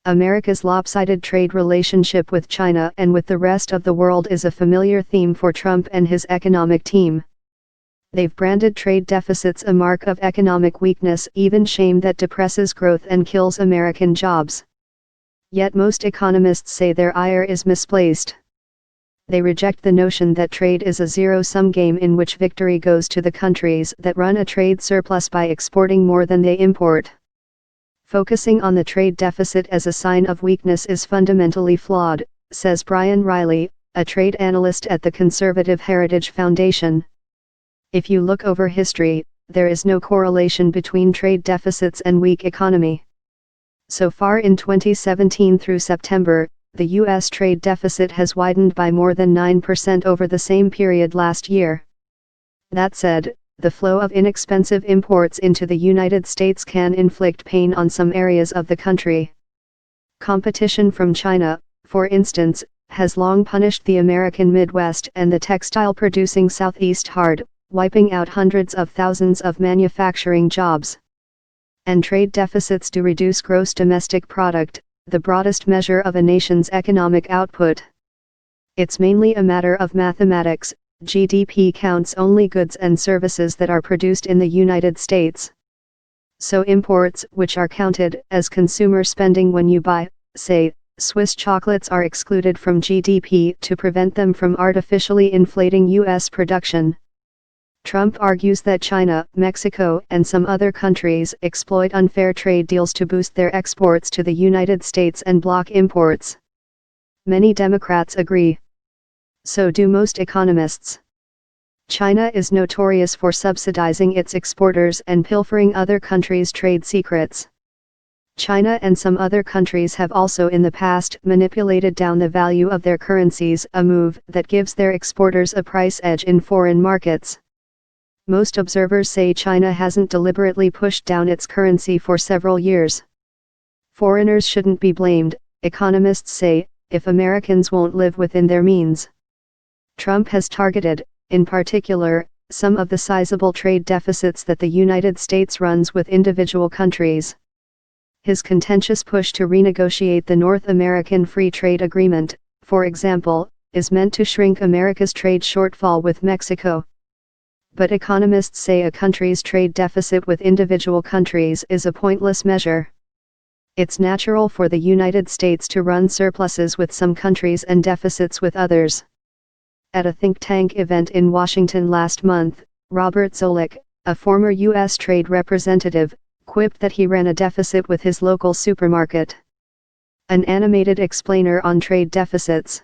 America's lopsided trade relationship with China and with the rest of the world is a familiar theme for Trump and his economic team. They've branded trade deficits a mark of economic weakness, even shame that depresses growth and kills American jobs. Yet most economists say their ire is misplaced. They reject the notion that trade is a zero-sum game in which victory goes to the countries that run a trade surplus by exporting more than they import. Focusing on the trade deficit as a sign of weakness is fundamentally flawed, says Brian Riley, a trade analyst at the conservative Heritage Foundation. If you look over history, there is no correlation between trade deficits and weak economy. So far in 2017 through September, the U.S. trade deficit has widened by more than 9% over the same period last year. That said, the flow of inexpensive imports into the United States can inflict pain on some areas of the country. Competition from China, for instance, has long punished the American Midwest and the textile-producing Southeast hard, wiping out hundreds of thousands of manufacturing jobs. And trade deficits do reduce gross domestic product, the broadest measure of a nation's economic output. It's mainly a matter of mathematics. GDP counts only goods and services that are produced in the United States. So imports, which are counted as consumer spending when you buy, say, Swiss chocolates, are excluded from GDP to prevent them from artificially inflating U.S. production. Trump argues that China, Mexico, and some other countries exploit unfair trade deals to boost their exports to the United States and block imports. Many Democrats agree. So do most economists. China is notorious for subsidizing its exporters and pilfering other countries' trade secrets. China and some other countries have also in the past manipulated down the value of their currencies, a move that gives their exporters a price edge in foreign markets. Most observers say China hasn't deliberately pushed down its currency for several years. Foreigners shouldn't be blamed, economists say, if Americans won't live within their means. Trump has targeted, in particular, some of the sizable trade deficits that the United States runs with individual countries. His contentious push to renegotiate the North American Free Trade Agreement, for example, is meant to shrink America's trade shortfall with Mexico. But economists say a country's trade deficit with individual countries is a pointless measure. It's natural for the United States to run surpluses with some countries and deficits with others. At a think tank event in Washington last month, Robert Zoellick, a former U.S. trade representative, quipped that he ran a deficit with his local supermarket. An animated explainer on trade deficits.